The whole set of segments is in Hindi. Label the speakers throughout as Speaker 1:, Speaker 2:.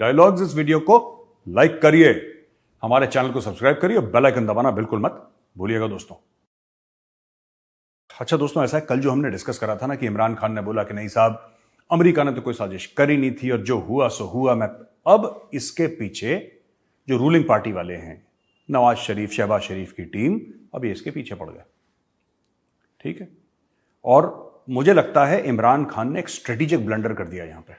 Speaker 1: डायलॉग्स इस वीडियो को लाइक करिए, हमारे चैनल को सब्सक्राइब करिए, बेल आइकन दबाना बिल्कुल मत भूलिएगा दोस्तों। अच्छा दोस्तों, ऐसा है कल जो हमने डिस्कस करा था ना कि इमरान खान ने बोला कि नहीं साहब अमेरिका ने तो कोई साजिश करी नहीं थी और जो हुआ सो हुआ। मैं अब इसके पीछे जो रूलिंग पार्टी वाले हैं, नवाज शरीफ, शहबाज शरीफ की टीम, अब ये इसके पीछे पड़ गए। ठीक है, और मुझे लगता है इमरान खान ने एक स्ट्रेटेजिक ब्लंडर कर दिया यहां पे।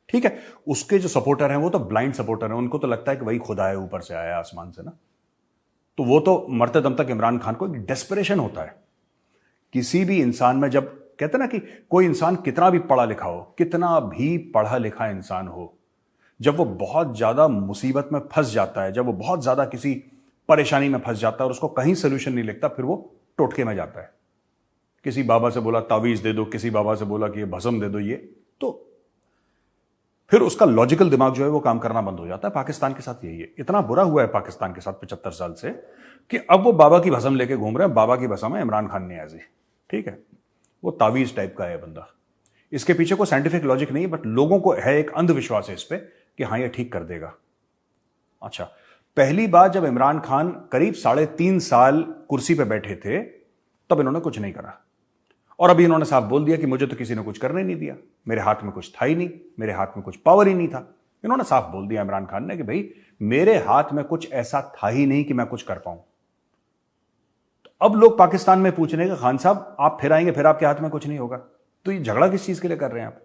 Speaker 1: ठीक है, उसके जो सपोर्टर हैं वो तो ब्लाइंड सपोर्टर हैं, उनको तो लगता है कि वही खुदा है, ऊपर से आया आसमान से ना, तो वो तो मरते दम तक इमरान खान को एक डेस्परेशन होता है। किसी भी इंसान में, जब कहते ना कि कोई इंसान कितना भी पढ़ा लिखा हो, कितना भी पढ़ा लिखा इंसान हो, जब वो बहुत ज्यादा मुसीबत में फंस जाता है, जब वो बहुत ज्यादा किसी परेशानी में फंस जाता है और उसको कहीं सोल्यूशन नहीं लिखता, फिर वो टोटके में जाता है। किसी बाबा से बोला तावीज दे दो, किसी बाबा से बोला कि ये भस्म दे दो, ये तो फिर उसका लॉजिकल दिमाग जो है वो काम करना बंद हो जाता है। पाकिस्तान के साथ यही है, इतना बुरा हुआ है पाकिस्तान के साथ 75 साल से कि अब वो बाबा की भस्म लेके घूम रहे हैं। बाबा की भस्म है इमरान खान ने ऐसी, ठीक है, वो तावीज टाइप का है बंदा। इसके पीछे कोई साइंटिफिक लॉजिक नहीं है, बट लोगों को है एक अंधविश्वास है इस पे कि हाँ ये ठीक कर देगा। अच्छा, पहली बार जब इमरान खान करीब 3.5 साल कुर्सी पे बैठे थे तब इन्होंने कुछ नहीं करा, और अभी इन्होंने साफ बोल दिया कि मुझे तो किसी ने कुछ करने नहीं दिया, मेरे हाथ में कुछ था ही नहीं, मेरे हाथ में कुछ पावर ही नहीं था। इन्होंने साफ बोल दिया इमरान खान ने कि भाई मेरे हाथ में कुछ ऐसा था ही नहीं कि मैं कुछ कर पाऊं। तो अब लोग पाकिस्तान में पूछ रहे हैं कि खान साहब आप फिर आएंगे, फिर आपके हाथ में कुछ नहीं होगा, तो ये झगड़ा किस चीज के लिए कर रहे हैं आप?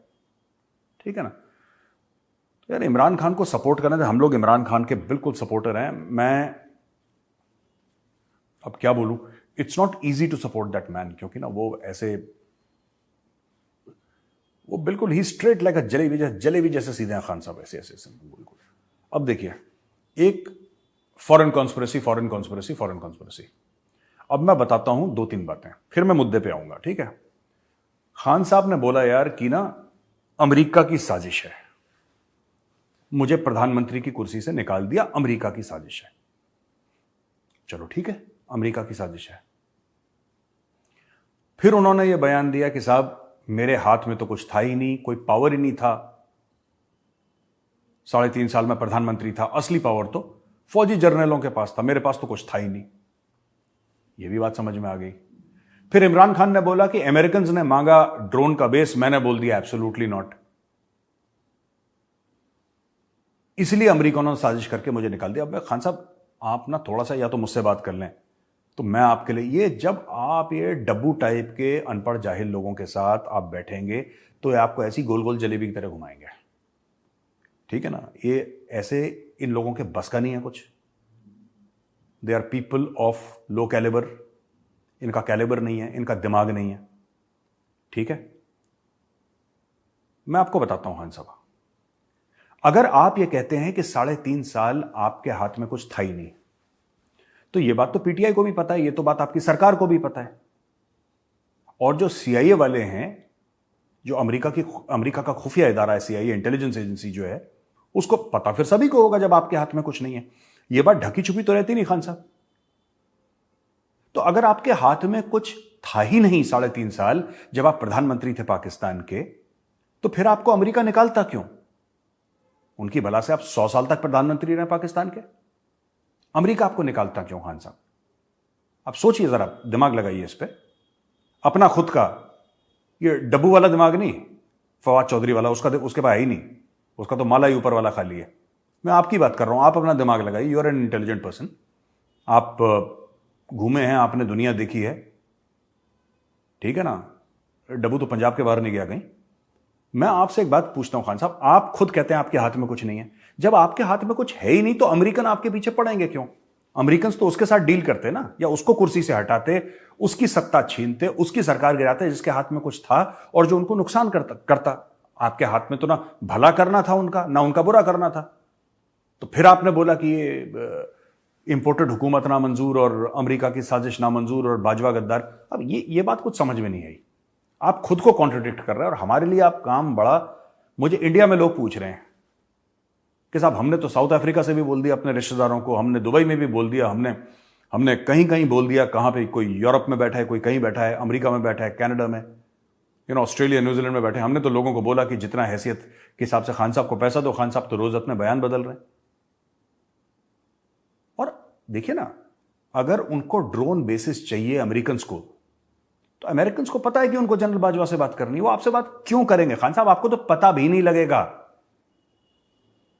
Speaker 1: ठीक है ना, तो यार इमरान खान को सपोर्ट करना था, हम लोग इमरान खान के बिल्कुल सपोर्टर हैं। मैं अब क्या बोलूं, it's not easy to support that man, क्योंकि ना वो ऐसे, वो बिल्कुल ही स्ट्रेट लाइक जलेबी जैसे सीधे हैं खान साहब, ऐसे ऐसे बिल्कुल। अब देखिए, एक फॉरेन कॉन्स्पिरेसी। अब मैं बताता हूं 2-3 बातें, फिर मैं मुद्दे पे आऊंगा। ठीक है, खान साहब ने बोला यार कि ना अमेरिका की साजिश है, मुझे प्रधानमंत्री की कुर्सी से निकाल दिया, अमेरिका की साजिश है। चलो ठीक है, अमेरिका की साजिश है। फिर उन्होंने यह बयान दिया कि साहब मेरे हाथ में तो कुछ था ही नहीं, कोई पावर ही नहीं था, 3.5 साल में प्रधानमंत्री था, असली पावर तो फौजी जर्नलों के पास था, मेरे पास तो कुछ था ही नहीं। यह भी बात समझ में आ गई। फिर इमरान खान ने बोला कि अमेरिकन ने मांगा ड्रोन का बेस, मैंने बोल दिया एब्सोल्युटली नॉट, इसलिए अमेरिकनों ने साजिश करके मुझे निकाल दिया। अब खान साहब आप ना थोड़ा सा या तो मुझसे बात कर लें, तो मैं आपके लिए, ये जब आप ये डब्बू टाइप के अनपढ़ जाहिल लोगों के साथ आप बैठेंगे तो ये आपको ऐसी गोल गोल जलेबी की तरह घुमाएंगे। ठीक है ना, ये ऐसे इन लोगों के बस का नहीं है कुछ। They are people of low calibre, इनका कैलिबर नहीं है, इनका दिमाग नहीं है। ठीक है, मैं आपको बताता हूं खान साहब, अगर आप ये कहते हैं कि 3.5 साल आपके हाथ में कुछ था ही नहीं, तो ये बात तो पीटीआई को भी पता है, ये तो बात आपकी सरकार को भी पता है, और जो सीआईए वाले हैं, जो अमेरिका का खुफिया इदारा है सीआईए, इंटेलिजेंस एजेंसी जो है, उसको पता फिर सभी को होगा जब आपके हाथ में कुछ नहीं है। ये बात ढकी छुपी तो रहती नहीं खान साहब। तो अगर आपके हाथ में कुछ था ही नहीं 3.5 साल जब आप प्रधानमंत्री थे पाकिस्तान के, तो फिर आपको अमेरिका निकालता क्यों? उनकी भला से आप 100 साल तक प्रधानमंत्री रहे पाकिस्तान के, अमेरिका आपको निकालता क्यों खान साहब? आप सोचिए जरा, दिमाग लगाइए इस पे अपना खुद का। ये डब्बू वाला दिमाग नहीं, फवाद चौधरी वाला, उसके पास है ही नहीं, उसका तो माला ही ऊपर वाला खाली है। मैं आपकी बात कर रहा हूं, आप अपना दिमाग लगाइए। You are an intelligent person, आप घूमे हैं, आपने दुनिया देखी है, ठीक है ना। डब्बू तो पंजाब के बाहर नहीं गया कहीं। मैं आपसे एक बात पूछता हूं खान साहब, आप खुद कहते हैं आपके हाथ में कुछ नहीं है, जब आपके हाथ में कुछ है ही नहीं तो अमेरिकन आपके पीछे पड़ेंगे क्यों? अमेरिकन तो उसके साथ डील करते ना, या उसको कुर्सी से हटाते, उसकी सत्ता छीनते, उसकी सरकार गिराते जिसके हाथ में कुछ था और जो उनको नुकसान करता। आपके हाथ में तो ना भला करना था उनका, ना उनका बुरा करना था। तो फिर आपने बोला कि ये इंपोर्टेड हुकूमत नामंजूर और अमेरिका की साजिश नामंजूर और बाजवा गद्दार। अब ये बात कुछ समझ में नहीं आई। आप खुद को कॉन्ट्रडिक्ट कर रहे हैं और हमारे लिए आप काम बड़ा। मुझे इंडिया में लोग पूछ रहे हैं कि साहब हमने तो साउथ अफ्रीका से भी बोल दिया अपने रिश्तेदारों को, हमने दुबई में भी बोल दिया, हमने कहीं कहीं बोल दिया, कहां पे कोई यूरोप में बैठा है, कोई कहीं बैठा है, अमेरिका में बैठा है, कनाडा में। ऑस्ट्रेलिया न्यूजीलैंड में बैठे हमने तो लोगों को बोला कि जितना हैसियत के हिसाब से खान साहब को पैसा दो, खान साहब तो रोज अपने बयान बदल रहे हैं। और देखिए ना, अगर उनको ड्रोन बेसिस चाहिए अमेरिकन को, तो अमेरिकन को पता है कि उनको जनरल बाजवा से बात करनी है, वो आपसे बात क्यों करेंगे? खान साहब आपको तो पता भी नहीं लगेगा।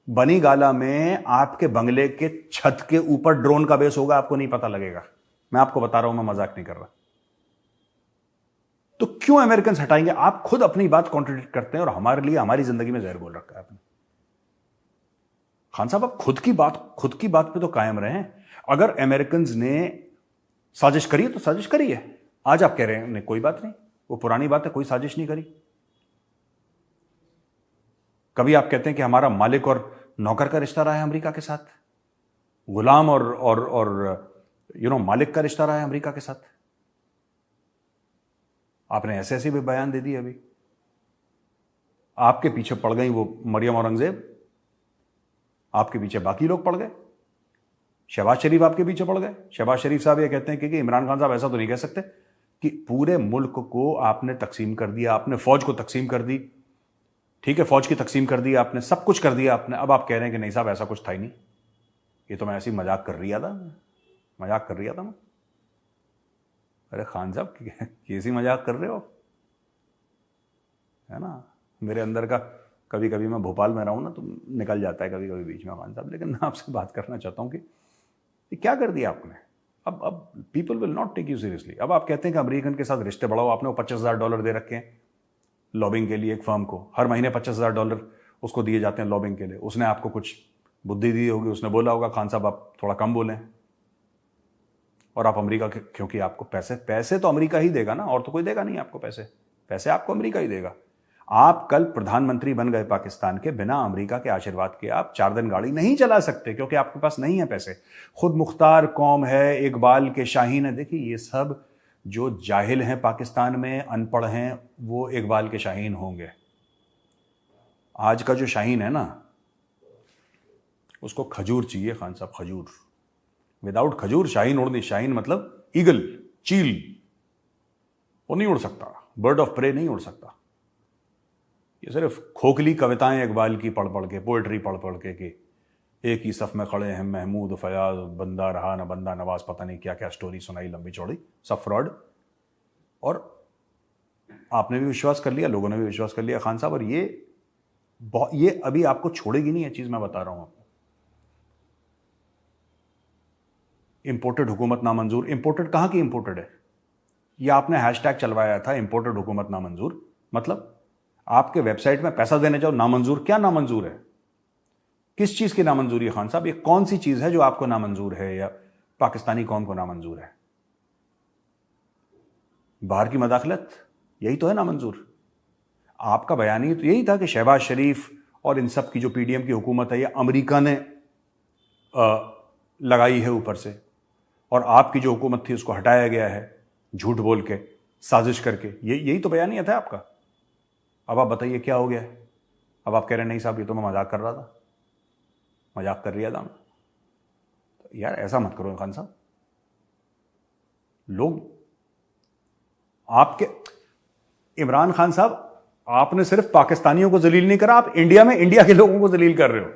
Speaker 1: बनी गाला में आपके बंगले के छत के ऊपर ड्रोन का बेस होगा, आपको नहीं पता लगेगा। मैं आपको बता रहा हूं, मैं मजाक नहीं कर रहा। तो क्यों अमेरिकन हटाएंगे? आप खुद अपनी बात कॉन्ट्रडिक्ट करते हैं और हमारे लिए हमारी जिंदगी में जहर बोल रखा है आपने। खान साहब आप खुद की बात पे तो कायम रहे। अगर अमेरिकन ने साजिश करी है तो साजिश करी है। आज आप कह रहे हैं नहीं, कोई बात नहीं, वो पुरानी बात है, कोई साजिश नहीं करी। कभी आप कहते हैं कि हमारा मालिक और नौकर का रिश्ता रहा है अमेरिका के साथ, गुलाम और मालिक का रिश्ता रहा है अमेरिका के साथ। आपने ऐसे ऐसे भी बयान दे दिए। अभी आपके पीछे पड़ गई वो मरियम औरंगजेब, आपके पीछे बाकी लोग पड़ गए। शहबाज शरीफ आपके पीछे पड़ गए। शहबाज शरीफ साहब ये कहते हैं कि इमरान खान साहब ऐसा तो नहीं कह सकते कि पूरे मुल्क को आपने तकसीम कर दिया, आपने फौज को तकसीम कर दी, ठीक है, फौज की तकसीम कर दी आपने, सब कुछ कर दिया आपने। अब आप कह रहे हैं कि नहीं साहब ऐसा कुछ था ही नहीं, ये तो मैं ऐसी मजाक कर रहा था मैं। अरे खान साहब कैसी मजाक कर रहे हो, है ना? मेरे अंदर का कभी कभी मैं भोपाल में रहा हूं ना तो निकल जाता है कभी कभी बीच में खान साहब। लेकिन मैं आपसे बात करना चाहता हूं कि क्या कर दिया आपने। अब people will not take you seriously. अब आप कहते हैं कि अमेरिकन के साथ रिश्ते बढ़ाओ। आपने वो $25,000 दे रखे हैं लॉबिंग के लिए। एक फर्म को हर महीने $25,000 उसको दिए जाते हैं लॉबिंग के लिए। उसने आपको कुछ बुद्धि दी होगी, उसने बोला होगा खान साहब आप थोड़ा कम बोलें। और आप अमेरिका के, क्योंकि आपको पैसे तो अमेरिका ही देगा ना, और तो कोई देगा नहीं आपको पैसे आपको अमेरिका ही देगा। आप कल प्रधानमंत्री बन गए पाकिस्तान के, बिना अमेरिका के आशीर्वाद के आप 4 दिन गाड़ी नहीं चला सकते, क्योंकि आपके पास नहीं है पैसे। खुद मुख्तार कौम है, इकबाल के शाहीन है। देखिए ये सब जो जाहिल हैं पाकिस्तान में, अनपढ़ हैं, वो इकबाल के शाहीन होंगे। आज का जो शाहीन है ना, उसको खजूर चाहिए खान साहब, खजूर। विदाउट खजूर शाहीन उड़ नहीं। शाहीन मतलब ईगल, चील, वो नहीं उड़ सकता, बर्ड ऑफ प्रे नहीं उड़ सकता। ये सिर्फ खोखली कविताएं इकबाल की पढ़ पढ़ के, पोएट्री पढ़ पढ़ के कि एक ही सफ में खड़े हैं महमूद फयाज, बंदा रहा न बंदा नवाज, पता नहीं क्या क्या स्टोरी सुनाई लंबी चौड़ी, सब फ्रॉड। और आपने भी विश्वास कर लिया, लोगों ने भी विश्वास कर लिया खान साहब। और ये अभी आपको छोड़ेगी नहीं, ये चीज मैं बता रहा हूं आपको। इंपोर्टेड हुकूमत नामंजूर। इंपोर्टेड कहां की इंपोर्टेड है? ये आपने हैशटैग चलवाया था इंपोर्टेड हुकूमत नामंजूर। मतलब आपके वेबसाइट में पैसा देने जाओ नामंजूर। क्या नामंजूर है? किस चीज की नामंजूरी है खान साहब? ये कौन सी चीज है जो आपको नामंजूर है या पाकिस्तानी कौम को नामंजूर है? बाहर की मदाखलत, यही तो है नामंजूर। आपका बयान ही तो यही था कि शहबाज शरीफ और इन सब की जो पीडीएम की हुकूमत है, ये अमेरिका ने लगाई है ऊपर से, और आपकी जो हुकूमत थी उसको हटाया गया है झूठ बोल के, साजिश करके। यही तो बयानिया था आपका। अब आप बताइए क्या हो गया? अब आप कह रहे हैं नहीं साहब ये तो मैं मजाक कर रहा था, मजाक कर रहा था। तो यार ऐसा मत करो खान साहब। लोग आपके, इमरान खान साहब आपने सिर्फ पाकिस्तानियों को जलील नहीं करा, आप इंडिया में इंडिया के लोगों को जलील कर रहे हो।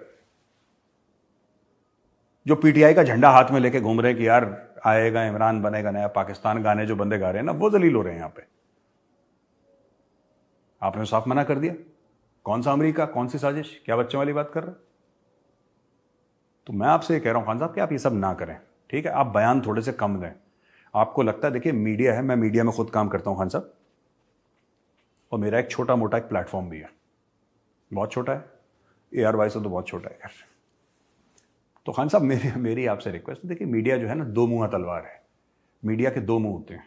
Speaker 1: जो पीटीआई का झंडा हाथ में लेके घूम रहे हैं कि यार आएगा इमरान, बनेगा नया पाकिस्तान, गाने जो बंदे गा रहे हैं ना, वो जलील हो रहे हैं यहां पे। आपने साफ मना कर दिया। कौन सा अमेरिका, कौन सी साजिश, क्या बच्चों वाली बात कर रहे हैं? तो मैं आपसे कह रहा हूं खान साहब कि आप ये सब ना करें, ठीक है? आप बयान थोड़े से कम दें। आपको लगता है, देखिए मीडिया है, मैं मीडिया में खुद काम करता हूं खान साहब, और मेरा एक छोटा मोटा एक प्लेटफॉर्म भी है, बहुत छोटा है, ARY से तो बहुत छोटा है। तो खान साहब मेरी आपसे रिक्वेस्ट है, देखिए मीडिया जो है ना, दो मुंहा तलवार है। मीडिया के दो मुंह होते हैं,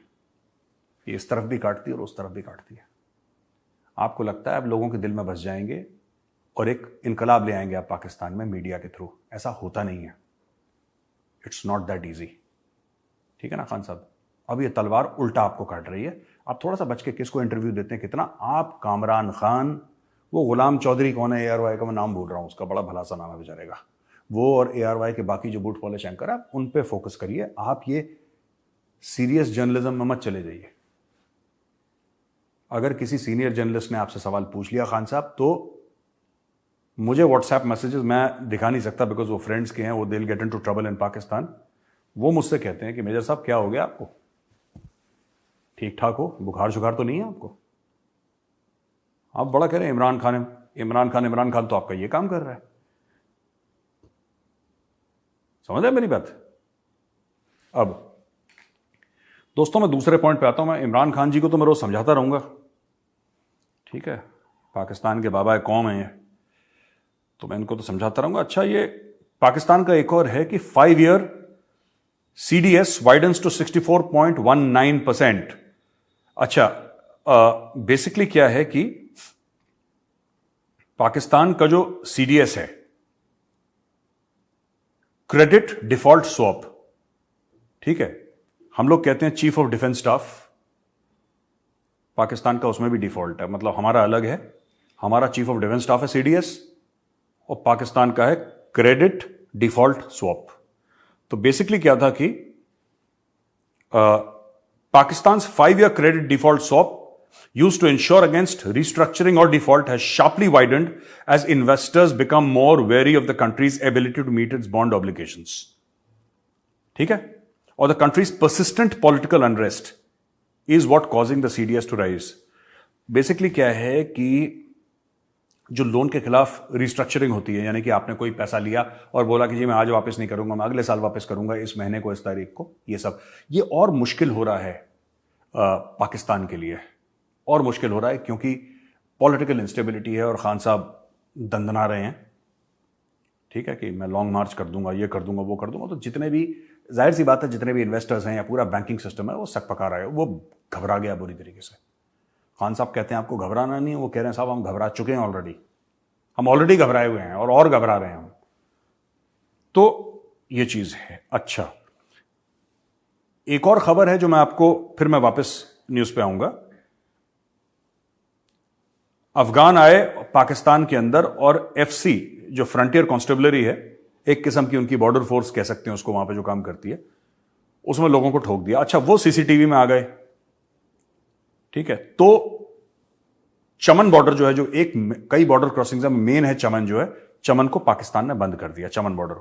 Speaker 1: ये इस तरफ भी काटती है और उस तरफ भी काटती है। आपको लगता है आप लोगों के दिल में बस जाएंगे और एक इनकलाब ले आएंगे आप पाकिस्तान में मीडिया के थ्रू। ऐसा होता नहीं है। इट्स नॉट दैट ईजी, ठीक है ना खान साहब? अब ये तलवार उल्टा आपको काट रही है। आप थोड़ा सा बच के किसको इंटरव्यू देते हैं कितना। आप कामरान खान, वो गुलाम चौधरी कौन है, ARY का मैं नाम भूल रहा हूं, उसका बड़ा भला सा नाम है बेचारे का, वो और ARY के बाकी जो बूट पॉलिश एंकर, आप उन पे फोकस करिए। आप ये सीरियस जर्नलिज्म में मत चले जाइए। अगर किसी सीनियर जर्नलिस्ट ने आपसे सवाल पूछ लिया खान साहब, तो मुझे व्हाट्सएप मैसेजेस मैं दिखा नहीं सकता बिकॉज वो फ्रेंड्स के हैं, वो they'll get into trouble in Pakistan. वो मुझसे कहते हैं कि मेजर साहब क्या हो गया आपको, ठीक ठाक हो, बुखार शुखार तो नहीं है आपको? आप बड़ा कह रहे हैं इमरान खान इमरान खान इमरान खान, तो आपका ये काम कर रहा है। समझ रहे मेरी बात? अब दोस्तों मैं दूसरे पॉइंट पे आता हूं। मैं इमरान खान जी को तो मैं रोज समझाता रहूंगा, ठीक है, पाकिस्तान के बाबा कौम है ये, तो मैं इनको तो समझाता रहूंगा। अच्छा, ये पाकिस्तान का एक और है कि 5 ईयर CDS वाइडन्स टू 64.19%। अच्छा, बेसिकली क्या है कि पाकिस्तान का जो CDS है, क्रेडिट डिफॉल्ट स्वैप, ठीक है, हम लोग कहते हैं chief of defence staff, Pakistan का उसमें भी डिफॉल्ट है, मतलब हमारा अलग है। हमारा चीफ ऑफ डिफेंस स्टाफ है CDS और पाकिस्तान का है क्रेडिट डिफॉल्ट स्वैप। तो बेसिकली क्या था कि Pakistan 5 year credit default swap used to ensure against restructuring or default has sharply widened as investors become more wary of the country's ability to meet its bond obligations. ठीक है? Or the country's persistent political unrest is what causing the CDS to rise. Basically क्या है कि जो लोन के खिलाफ रिस्ट्रक्चरिंग होती है, यानी कि आपने कोई पैसा लिया और बोला कि जी मैं आज वापस नहीं करूंगा, मैं अगले साल वापस करूंगा, इस महीने को, इस तारीख को, ये सब, ये और मुश्किल हो रहा है पाकिस्तान के लिए, और मुश्किल हो रहा है क्योंकि पॉलिटिकल इंस्टेबिलिटी है और खान साहब दंदना रहे हैं, ठीक है, कि मैं लॉन्ग मार्च कर दूंगा, ये कर दूंगा, वो कर दूंगा। तो जितने भी, जाहिर सी बात है, जितने भी इन्वेस्टर्स हैं या पूरा बैंकिंग सिस्टम है वो सक पका रहा है, वो घबरा गया बुरी तरीके से। खान साहब कहते हैं आपको घबराना नहीं है, वो कह रहे हैं साहब हम घबरा चुके हैं ऑलरेडी, हम ऑलरेडी घबराए हुए हैं और घबरा रहे हैं हम। तो ये चीज है। अच्छा, एक और खबर है जो मैं आपको, फिर मैं वापस न्यूज पे आऊंगा। अफगान आए पाकिस्तान के अंदर और FC जो फ्रंटियर कॉन्स्टेबलरी है, एक किस्म की उनकी बॉर्डर फोर्स कह सकते हैं उसको, वहां पे जो काम करती है, उसमें लोगों को ठोक दिया। अच्छा, वो CCTV में आ गए, ठीक है। तो चमन बॉर्डर जो है, जो एक कई बॉर्डर क्रॉसिंग में मेन है चमन, जो है, चमन को पाकिस्तान ने बंद कर दिया। चमन बॉर्डर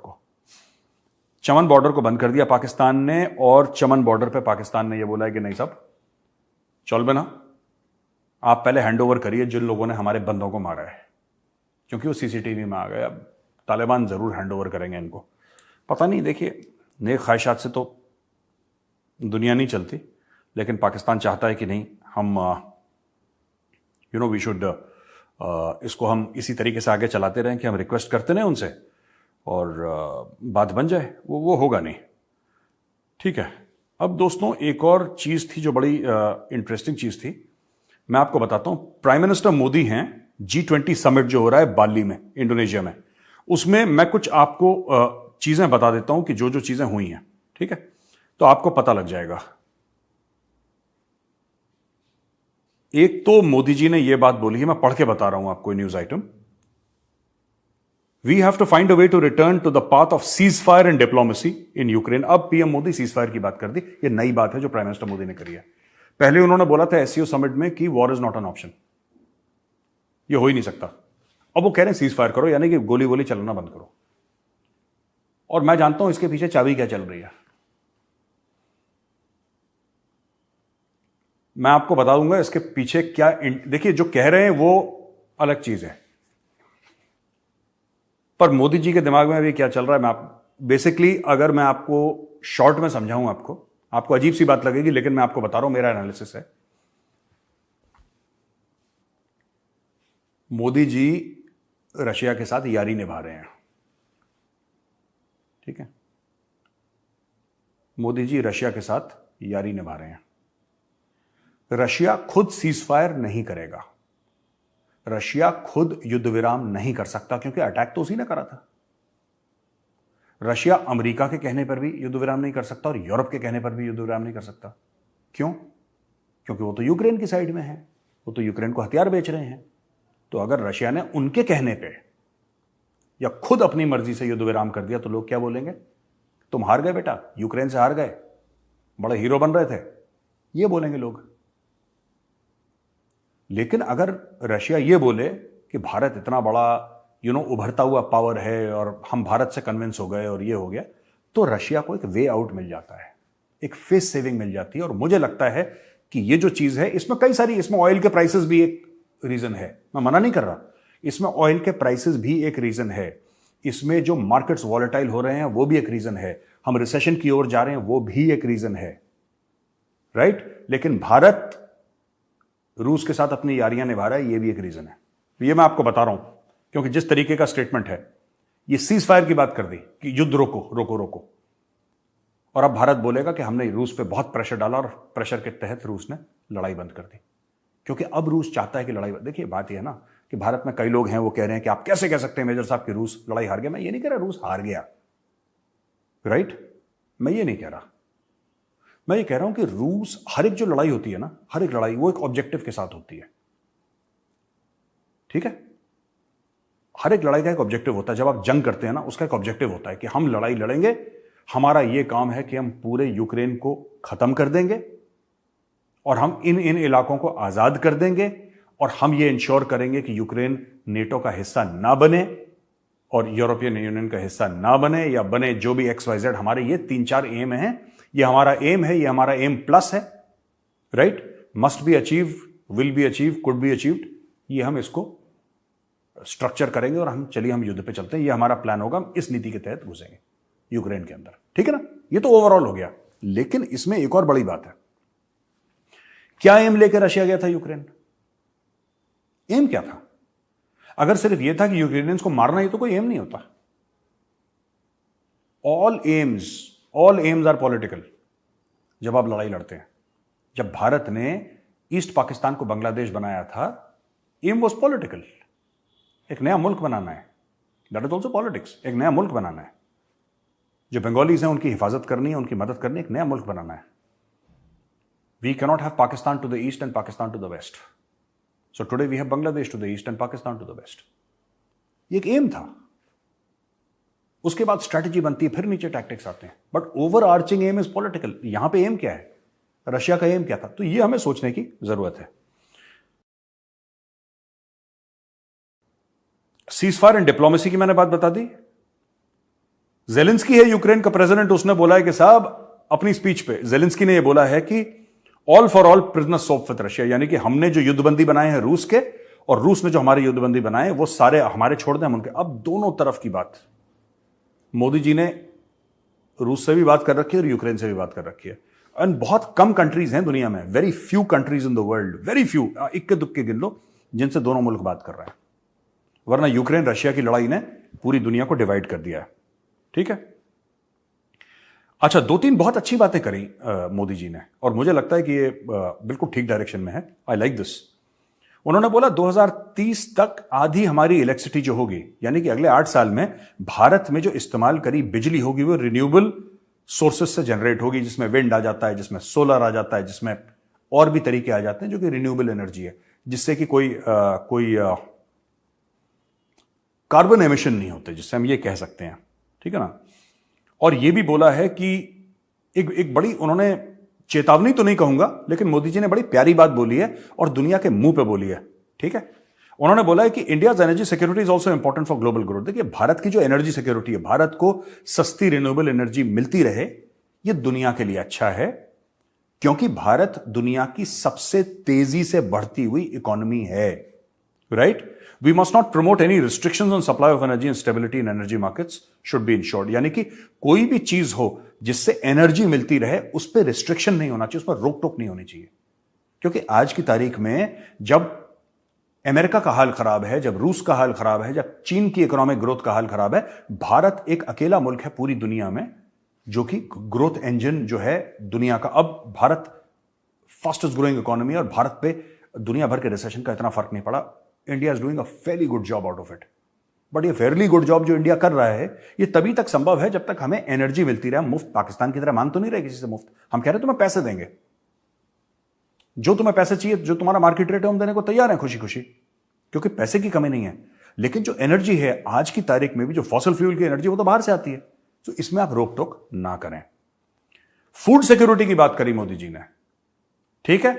Speaker 1: को बंद कर दिया पाकिस्तान ने, और चमन बॉर्डर पे पाकिस्तान ने यह बोला है कि नहीं साहब, चल बना, आप पहले हैंडओवर करिए जिन लोगों ने हमारे बंदों को मारा है, क्योंकि वो CCTV में आ गए। अब तालिबान जरूर हैंडओवर करेंगे इनको, पता नहीं। देखिए, नेक ख्वाहिशात से तो दुनिया नहीं चलती, लेकिन पाकिस्तान चाहता है कि नहीं, हम वी शुड इसको हम इसी तरीके से आगे चलाते रहें कि हम रिक्वेस्ट करते रहें उनसे और बात बन जाए। वो होगा नहीं, ठीक है। अब दोस्तों एक और चीज थी जो बड़ी इंटरेस्टिंग चीज थी, मैं आपको बताता हूं। प्राइम मिनिस्टर मोदी हैं, G20 समिट जो हो रहा है बाली में, इंडोनेशिया में, उसमें मैं कुछ आपको चीजें बता देता हूं कि जो जो चीजें हुई हैं, ठीक है, तो आपको पता लग जाएगा। एक तो मोदी जी ने यह बात बोली है, मैं पढ़ के बता रहा हूं आपको news item. We have to find a way to return to the path of ceasefire and diplomacy in Ukraine. अब PM मोदी सीज फायर की बात कर दी, यह नई बात है जो प्राइम मिनिस्टर मोदी ने करी है। पहले उन्होंने बोला था SCO समिट में कि war is not an option, ये हो ही नहीं सकता। अब वो कह रहे हैं सीज फायर करो, यानी कि गोली गोली चलना बंद करो। और मैं जानता हूं इसके पीछे चाबी क्या चल रही है, मैं आपको बता दूंगा इसके पीछे क्या। देखिए, जो कह रहे हैं वो अलग चीज है, पर मोदी जी के दिमाग में अभी क्या चल रहा है, मैं बेसिकली अगर मैं आपको शॉर्ट में समझाऊं, आपको अजीब सी बात लगेगी, लेकिन मैं आपको बता रहा हूं, मेरा एनालिसिस है। मोदी जी रशिया के साथ यारी निभा रहे हैं, ठीक है, मोदी जी रशिया के साथ यारी निभा रहे हैं। रशिया खुद सीज फायर नहीं करेगा, रशिया खुद युद्ध विराम नहीं कर सकता, क्योंकि अटैक तो उसी ने करा था। रशिया अमेरिका के कहने पर भी युद्ध विराम नहीं कर सकता और यूरोप के कहने पर भी युद्ध विराम नहीं कर सकता। क्यों? क्योंकि वो तो यूक्रेन की साइड में है, वो तो यूक्रेन को हथियार बेच रहे हैं। तो अगर रशिया ने उनके कहने पे या खुद अपनी मर्जी से युद्ध विराम कर दिया, तो लोग क्या बोलेंगे? तुम हार गए बेटा, यूक्रेन से हार गए, बड़े हीरो बन रहे थे, ये बोलेंगे लोग। लेकिन अगर रशिया ये बोले कि भारत इतना बड़ा उभरता हुआ पावर है और हम भारत से कन्विंस हो गए और ये हो गया, तो रशिया को एक वे आउट मिल जाता है, एक फेस सेविंग मिल जाती है। और मुझे लगता है कि ये जो चीज है, इसमें कई सारी, इसमें ऑयल के प्राइसेस भी एक रीजन है, मैं मना नहीं कर रहा, इसमें ऑयल के प्राइसेस भी एक रीजन है, इसमें जो मार्केट्स वॉलेटाइल हो रहे हैं वो भी एक रीजन है, हम रिसेशन की ओर जा रहे हैं वो भी एक रीजन है, राइट। लेकिन भारत रूस के साथ अपनी यारियां निभा रहा है, ये भी एक रीजन है। ये मैं आपको बता रहा हूं क्योंकि जिस तरीके का स्टेटमेंट है, ये सीज फायर की बात कर दी कि युद्ध रोको रोको रोको, और अब भारत बोलेगा कि हमने रूस पे बहुत प्रेशर डाला और प्रेशर के तहत रूस ने लड़ाई बंद कर दी, क्योंकि अब रूस चाहता है कि लड़ाई। देखिए बात यह है ना कि भारत में कई लोग हैं वो कह रहे हैं कि आप कैसे कह सकते हैं मेजर साहब कि रूस लड़ाई हार गया। मैं ये नहीं कह रहा रूस हार गया, राइट, मैं ये नहीं कह रहा, मैं ये कह रहा हूं कि रूस, हर एक जो लड़ाई होती है ना, हर एक लड़ाई वो एक ऑब्जेक्टिव के साथ होती है, ठीक है। हर एक लड़ाई का एक ऑब्जेक्टिव होता है, जब आप जंग करते हैं ना उसका एक ऑब्जेक्टिव होता है कि हम लड़ाई लड़ेंगे, हमारा यह काम है कि हम पूरे यूक्रेन को खत्म कर देंगे और हम इन इन इलाकों को आजाद कर देंगे और हम ये इंश्योर करेंगे कि यूक्रेन नेटो का हिस्सा ना बने और यूरोपियन यूनियन का हिस्सा ना बने, या बने जो भी XYZ। हमारे ये 3-4 एम हैं, ये हमारा एम है, ये हमारा एम प्लस है, right. Must be achieve, will be achieve, could be achieved, ये हम इसको स्ट्रक्चर करेंगे और हम चलिए हम युद्ध पे चलते हैं, ये हमारा प्लान होगा, हम इस नीति के तहत घुसेंगे यूक्रेन के अंदर, ठीक है ना। ये तो ओवरऑल हो गया, लेकिन इसमें एक और बड़ी बात है, क्या एम लेकर रशिया गया था यूक्रेन? एम क्या था? अगर सिर्फ यह था कि यूक्रेनियंस को मारना ही, तो कोई एम नहीं होता। ऑल एम्स आर पॉलिटिकल जब आप लड़ाई लड़ते हैं। जब भारत ने ईस्ट पाकिस्तान को बांग्लादेश बनाया था, एम वॉज पॉलिटिकल, एक नया मुल्क बनाना है, दैट इज ऑल्सो पॉलिटिक्स, एक नया मुल्क बनाना है, जो बंगालीज हैं उनकी हिफाजत करनी है, उनकी मदद करनी है, एक नया मुल्क बनाना है। We cannot have Pakistan to the east and Pakistan to the west, so today we have Bangladesh to the east and Pakistan to the west. ये एक एम था, उसके बाद स्ट्रैटेजी बनती है, फिर नीचे टैक्टिक्स आते हैं, but overarching aim is political. यहां पे एम क्या है, रशिया का एम क्या था, तो ये हमें सोचने की जरूरत है। सीजफायर एंड डिप्लोमेसी की मैंने बात बता दी। जेलेंस्की है यूक्रेन का प्रेसिडेंट, उसने बोला है कि साहब, अपनी स्पीच पे जेलेंस्की ने यह बोला है कि all for all prisoners swap with Russia, यानी कि हमने जो युद्धबंदी बनाए हैं रूस के, और रूस ने जो हमारे युद्धबंदी बनाए वो सारे हमारे छोड़ दें, हम उनके। अब दोनों तरफ की बात, मोदी जी ने रूस से भी बात कर रखी है और यूक्रेन से भी बात कर रखी है। एंड बहुत कम कंट्रीज हैं दुनिया में, very few countries in the world, very few, इक्के दुक्के गिन लो, जिनसे दोनों मुल्क बात कर रहे हैं, वरना यूक्रेन रशिया की लड़ाई ने पूरी दुनिया को डिवाइड कर दिया है, ठीक है। अच्छा, 2-3 बहुत अच्छी बातें करी मोदी जी ने, और मुझे लगता है कि ये बिल्कुल ठीक डायरेक्शन में है, आई लाइक दिस। उन्होंने बोला 2030 तक आधी हमारी इलेक्ट्रिसिटी जो होगी, यानी कि अगले 8 साल में भारत में जो इस्तेमाल करी बिजली होगी वो रिन्यूएबल सोर्सेस से जनरेट होगी, जिसमें विंड आ जाता है, जिसमें सोलर आ जाता है, जिसमें और भी तरीके आ जाते हैं जो कि रिन्यूएबल एनर्जी है, जिससे कि कोई कार्बन एमिशन नहीं होते, जिससे हम ये कह सकते हैं, ठीक है ना। और ये भी बोला है कि एक बड़ी, उन्होंने चेतावनी तो नहीं कहूंगा, लेकिन मोदी जी ने बड़ी प्यारी बात बोली है और दुनिया के मुंह पे बोली है, ठीक है। उन्होंने बोला है कि India's energy security is also important for global growth. देखिए, भारत की जो एनर्जी सिक्योरिटी है, भारत को सस्ती रिन्यूएबल एनर्जी मिलती रहे, ये दुनिया के लिए अच्छा है, क्योंकि भारत दुनिया की सबसे तेजी से बढ़ती हुई इकोनॉमी है, right. We must not promote any restrictions on supply of energy and stability in energy markets should be ensured। यानी कि कोई भी चीज हो जिससे एनर्जी मिलती रहे, उस पर रिस्ट्रिक्शन नहीं होना चाहिए, उस पर रोक टोक नहीं होनी चाहिए। क्योंकि आज की तारीख में जब अमेरिका का हाल खराब है, जब रूस का हाल खराब है, जब चीन की इकोनॉमिक ग्रोथ का हाल खराब है, भारत एक अकेला मुल्क है पूरी दुनिया में जो कि ग्रोथ इंजन जो है दुनिया का। अब भारत फास्टेस्ट ग्रोइंग इकोनॉमी, और भारत पे दुनिया भर के रिसेशन का इतना फर्क नहीं पड़ा। India is doing a fairly good job out of it. But ये फेयरली गुड जॉब जो इंडिया कर रहा है, ये तभी तक संभव है जब तक हमें एनर्जी मिलती रहे। मुफ्त पाकिस्तान की तरह मांग तो नहीं रहे किसी से मुफ्त, हम कह रहे तुम्हें पैसे देंगे, जो तुम्हें पैसे चाहिए, जो तुम्हारा मार्केट रेट है, हम देने को तैयार हैं खुशी खुशी, क्योंकि पैसे की कमी नहीं है। लेकिन जो एनर्जी है आज की तारीख में भी, जो फॉसिल फ्यूल की एनर्जी, वो तो बाहर से आती है, तो इसमें आप रोक टोक ना करें। फूड सिक्योरिटी की बात करी मोदी जी ने, ठीक है।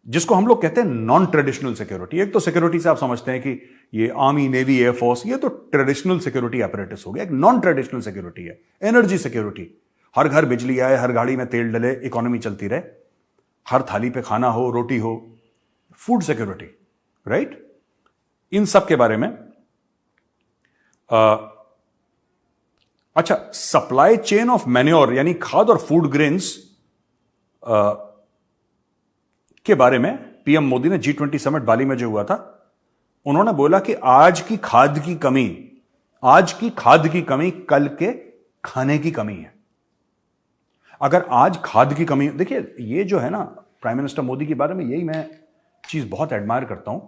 Speaker 1: जिसको हम लोग कहते हैं नॉन ट्रेडिशनल सिक्योरिटी। एक तो सिक्योरिटी से आप समझते हैं कि ये आर्मी, नेवी, एयरफोर्स, ये तो ट्रेडिशनल सिक्योरिटी अपरेटस हो गया। एक नॉन ट्रेडिशनल सिक्योरिटी है एनर्जी सिक्योरिटी। हर घर बिजली आए, हर गाड़ी में तेल डले, इकोनॉमी चलती रहे, हर थाली पे खाना हो, रोटी हो, फूड सिक्योरिटी, राइट। इन सब के बारे में अच्छा, सप्लाई चेन ऑफ मैन्योर यानी खाद और फूड ग्रेन्स के बारे में पीएम मोदी ने G20 समिट बाली में जो हुआ था, उन्होंने बोला कि आज की खाद की कमी कल के खाने की कमी है। अगर आज खाद की कमी, देखिए ये जो है ना, प्राइम मिनिस्टर मोदी के बारे में यही मैं चीज बहुत एडमायर करता हूं।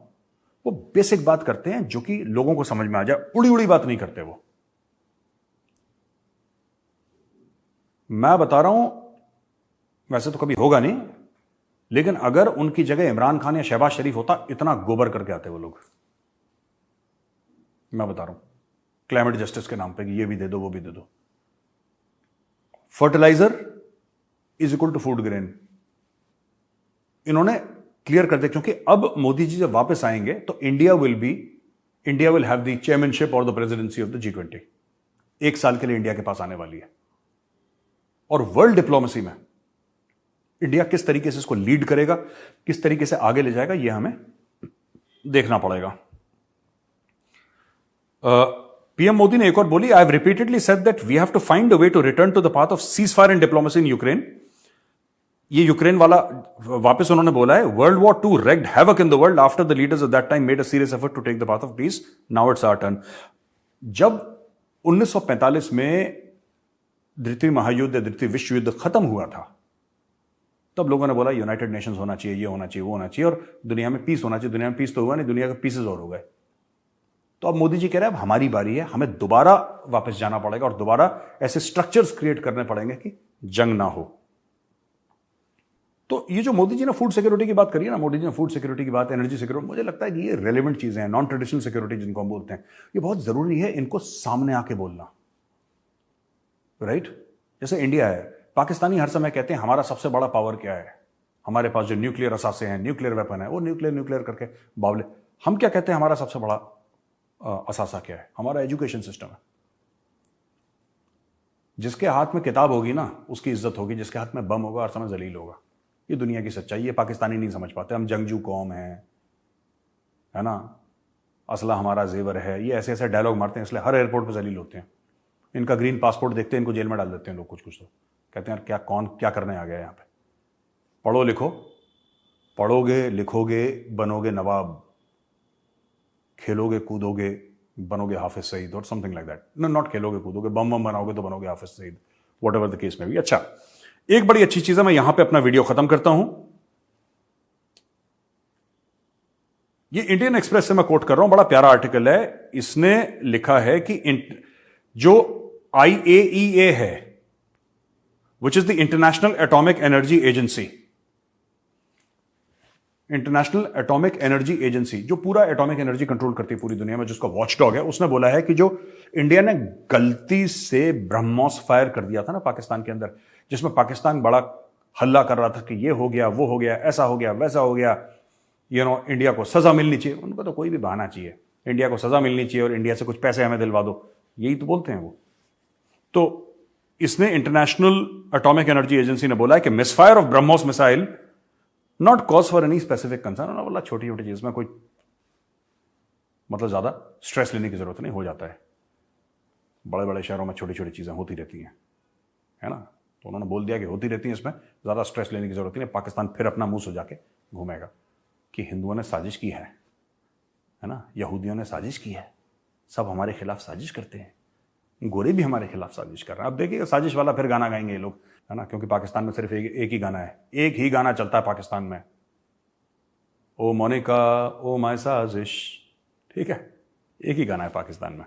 Speaker 1: वो बेसिक बात करते हैं जो कि लोगों को समझ में आ जाए, उड़ी उड़ी बात नहीं करते वो। मैं बता रहा हूं, वैसे तो कभी होगा नहीं, लेकिन अगर उनकी जगह इमरान खान या शहबाज शरीफ होता, इतना गोबर करके आते वो लोग। मैं बता रहा हूं, क्लाइमेट जस्टिस के नाम पे कि ये भी दे दो, वो भी दे दो। Fertiliser is equal to food grain, इन्होंने क्लियर कर दिया। क्योंकि अब मोदी जी जब वापस आएंगे तो India will have the chairmanship और the presidency of the G20। 1 साल के लिए इंडिया के पास आने वाली है। और वर्ल्ड डिप्लोमेसी में इंडिया किस तरीके से इसको लीड करेगा, किस तरीके से आगे ले जाएगा, यह हमें देखना पड़ेगा। पीएम मोदी ने एक और बोली, I have repeatedly said that we have to find a way to return to the path of ceasefire and diplomacy in Ukraine. ये यूक्रेन वाला वापस उन्होंने बोला है, world war 2 wreaked havoc in the world after the leaders of that time made a serious effort to take the path of peace. Now it's our turn. जब 1945 में द्वितीय महायुद्ध, द्वितीय विश्व युद्ध खत्म हुआ था, तब लोगों ने बोला यूनाइटेड नेशंस होना चाहिए, ये होना चाहिए, वो होना चाहिए, और दुनिया में पीस होना चाहिए। दुनिया में पीस तो हुआ नहीं, दुनिया के पीसेस और हो गए। तो अब मोदी जी कह रहे हैं अब हमारी बारी है, हमें दोबारा वापस जाना पड़ेगा और दोबारा ऐसे स्ट्रक्चर्स क्रिएट करने पड़ेंगे कि जंग ना हो। तो ये जो मोदी जी ने फूड सिक्योरिटी की बात करी है ना, मोदी जी ने फूड सिक्योरिटी की बात, एनर्जी सिक्योरिटी, मुझे लगता है कि ये रेलेवेंट चीजें हैं। नॉन ट्रेडिशनल सिक्योरिटी जिनको हम बोलते हैं, ये बहुत जरूरी है इनको सामने आके बोलना, राइट। जैसे इंडिया है, पाकिस्तानी हर समय कहते हैं हमारा सबसे बड़ा पावर क्या है, हमारे पास जो न्यूक्लियर असासे हैं, न्यूक्लियर वेपन है, वो न्यूक्लियर करके बावले। हम क्या कहते हैं, हमारा सबसे बड़ा असासा क्या है, हमारा एजुकेशन सिस्टम है। जिसके हाथ में किताब होगी ना, उसकी इज्जत होगी, जिसके हाथ में बम होगा हर समय जलील होगा। ये दुनिया की सच्चाई है, पाकिस्तानी नहीं समझ पाते। हम जंगजू कौम है ना, असला हमारा जेवर है, ये ऐसे ऐसे डायलॉग मारते हैं, इसलिए हर एयरपोर्ट पर जलील होते हैं। इनका ग्रीन पासपोर्ट देखते हैं, इनको जेल में डाल देते हैं लोग। कुछ तो कहते हैं यार क्या करने आ गया यहाँ पे। पढ़ो लिखो, पढ़ोगे लिखोगे बनोगे नवाब, खेलोगे कूदोगे बनोगे हाफिज सईद, और समथिंग लाइक दैट। नॉट खेलोगे कूदोगे, बम बनाओगे तो बनोगे Hafiz Saeed, whatever the case में भी। अच्छा, एक बड़ी अच्छी चीज है, मैं यहां पे अपना वीडियो खत्म करता हूं। ये इंडियन एक्सप्रेस से मैं कोट कर रहा हूं, बड़ा प्यारा आर्टिकल है। इसने लिखा है कि जो IAEA है, which is the international atomic energy agency, international atomic energy agency जो पूरा एटॉमिक एनर्जी कंट्रोल करती है पूरी दुनिया में, जिसका वॉचडॉग है, उसने बोला है कि जो इंडिया ने गलती से ब्रह्मोस फायर कर दिया था ना पाकिस्तान के अंदर, जिसमें पाकिस्तान बड़ा हल्ला कर रहा था कि ये हो गया, वो हो गया, ऐसा हो गया, वैसा हो गया, इंडिया को सजा मिलनी चाहिए। उनको तो कोई भी बहाना चाहिए, इंडिया को सजा मिलनी चाहिए और इंडिया से कुछ पैसे हमें दिलवा दो, यही तो बोलते हैं वो। तो इसने इंटरनेशनल एटॉमिक एनर्जी एजेंसी ने बोला है कि misfire of BrahMos missile not cause for any specific concern. उन्होंने बोला छोटी छोटी चीज में कोई मतलब ज्यादा स्ट्रेस लेने की जरूरत नहीं, हो जाता है। बड़े बड़े शहरों में छोटी छोटी चीजें होती रहती हैं, है ना। तो उन्होंने बोल दिया कि होती रहती हैं, इसमें ज्यादा स्ट्रेस लेने की जरूरत नहीं। पाकिस्तान फिर अपना मुंह सुजा के घूमेगा कि हिंदुओं ने साजिश की है ना, यहूदियों ने साजिश की है, सब हमारे खिलाफ साजिश करते हैं, गोरे भी हमारे खिलाफ साजिश कर रहे हैं। अब देखिए साजिश वाला फिर गाना गाएंगे ये लोग, है ना, क्योंकि पाकिस्तान में सिर्फ एक ही गाना है, एक ही गाना चलता है पाकिस्तान में, ओ मोनिका ओ माय साजिश, ठीक है, एक ही गाना है पाकिस्तान में।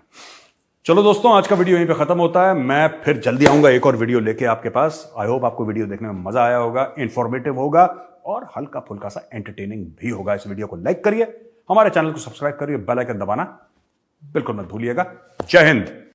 Speaker 1: चलो दोस्तों, आज का वीडियो यहीं पे खत्म होता है। मैं फिर जल्दी आऊंगा एक और वीडियो लेके आपके पास। आई होप आपको वीडियो देखने में मजा आया होगा, इंफॉर्मेटिव होगा और हल्का फुल्का सा एंटरटेनिंग भी होगा। इस वीडियो को लाइक करिए, हमारे चैनल को सब्सक्राइब करिए, बेल आइकन दबाना बिल्कुल मत भूलिएगा। जय हिंद।